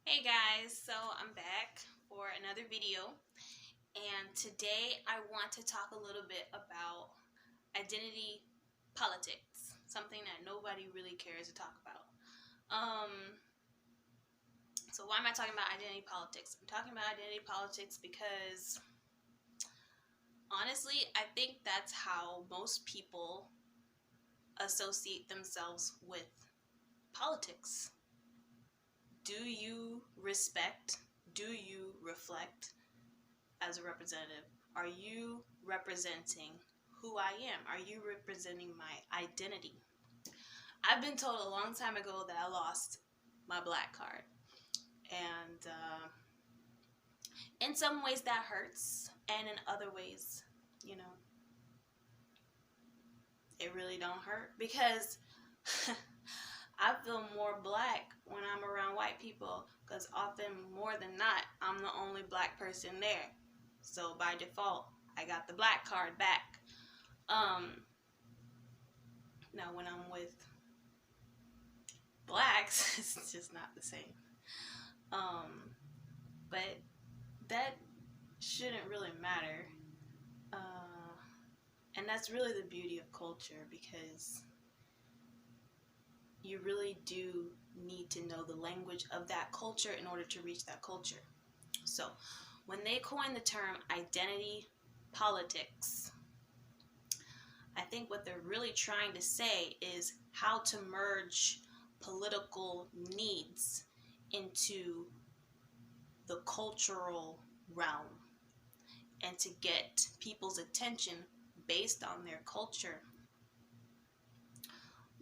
Hey guys, so I'm back for another video, and today I want to talk a little bit about identity politics, something that nobody really cares to talk about. So why am I talking about identity politics? I'm talking about identity politics because honestly, I think that's how most people associate themselves with politics. Do you respect? Do you reflect as a representative? Are you representing who I am? Are you representing my identity? I've been told a long time ago that I lost my black card. And in some ways that hurts. And in other ways, you know, it really don't hurt. Because I feel more black when I'm around white people. Because often, more than not, I'm the only black person there. So by default, I got the black card back. Now when I'm with blacks, it's just not the same. But that shouldn't really matter. And that's really the beauty of culture, because you really do need to know the language of that culture in order to reach that culture. So when they coined the term identity politics, I think what they're really trying to say is how to merge political needs into the cultural realm and to get people's attention based on their culture,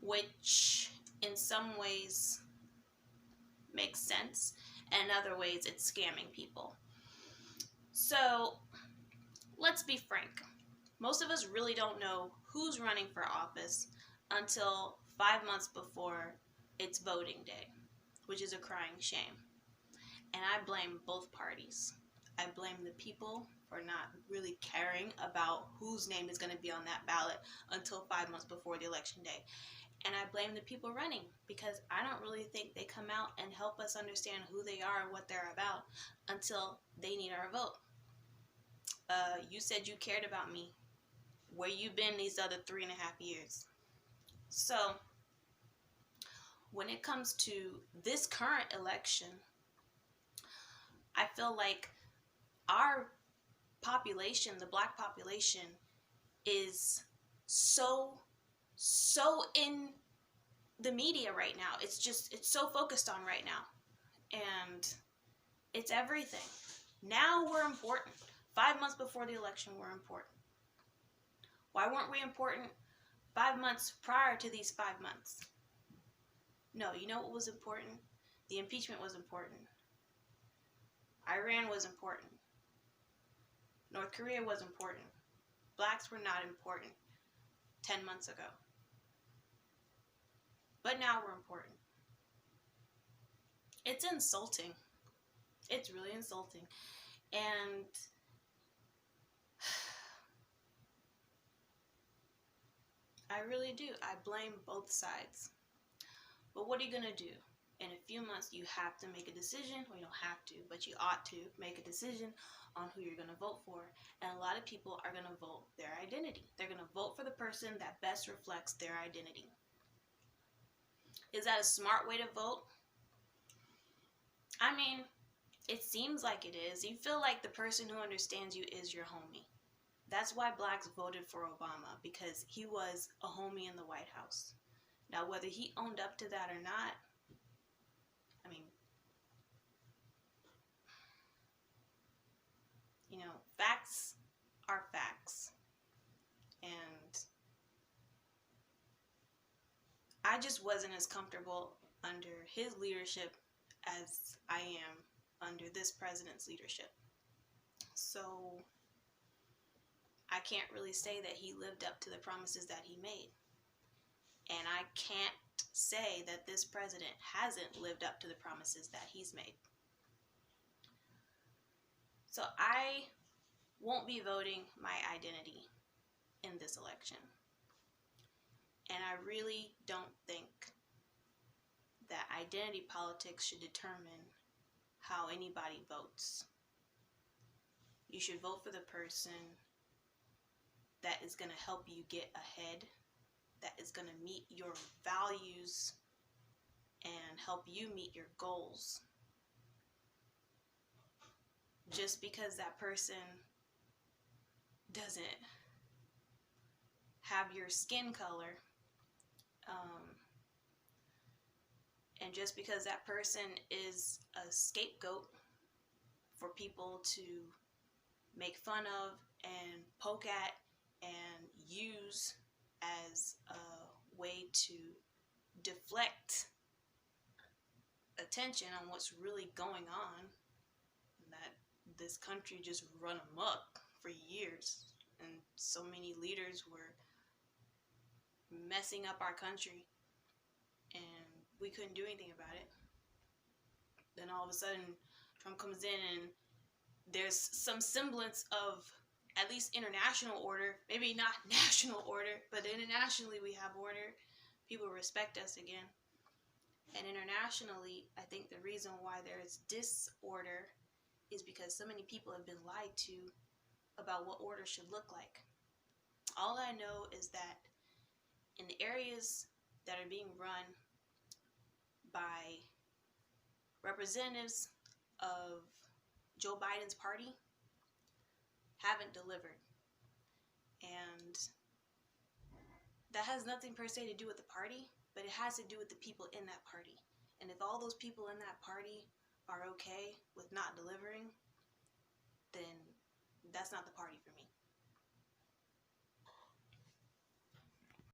which in some ways makes sense, and in other ways it's scamming people. So let's be frank. Most of us really don't know who's running for office until 5 months before it's voting day, which is a crying shame. And I blame both parties. I blame the people for not really caring about whose name is going to be on that ballot until 5 months before the election day. And I blame the people running, because I don't really think they come out and help us understand who they are and what they're about until they need our vote. You said you cared about me. Where you been these other 3.5 years? So when it comes to this current election, I feel like our population, the black population, is so in the media right now. It's so focused on right now, and it's everything. Now we're important. 5 months before the election, we're important. Why weren't we important 5 months prior to these 5 months? No, you know what was important? The impeachment was important. Iran was important. North Korea was important. Blacks were not important 10 months ago. But now we're important. It's insulting. It's really insulting. And I really do. I blame both sides. But what are you going to do? In a few months, you have to make a decision. Well, you don't have to, but you ought to make a decision on who you're going to vote for. And a lot of people are going to vote their identity. They're going to vote for the person that best reflects their identity. Is that a smart way to vote? I mean, it seems like it is. You feel like the person who understands you is your homie. That's why blacks voted for Obama, because he was a homie in the White House. Now, whether he owned up to that or not, I mean, facts are facts. And I just wasn't as comfortable under his leadership as I am under this president's leadership. So I can't really say that he lived up to the promises that he made. And I can't say that this president hasn't lived up to the promises that he's made. So I won't be voting my identity in this election. And I really don't think that identity politics should determine how anybody votes. You should vote for the person that is going to help you get ahead, that is going to meet your values and help you meet your goals. Just because that person doesn't have your skin color, and just because that person is a scapegoat for people to make fun of and poke at and use as a way to deflect attention on what's really going on, that this country just run amok for years, and so many leaders were messing up our country and we couldn't do anything about it. Then all of a sudden Trump comes in and there's some semblance of at least international order, maybe not national order, but internationally we have order. People respect us again. And internationally, I think the reason why there is disorder is because so many people have been lied to about what order should look like. All I know is that in the areas that are being run by representatives of Joe Biden's party haven't delivered. And that has nothing per se to do with the party, but it has to do with the people in that party. And if all those people in that party are okay with not delivering, then that's not the party for me.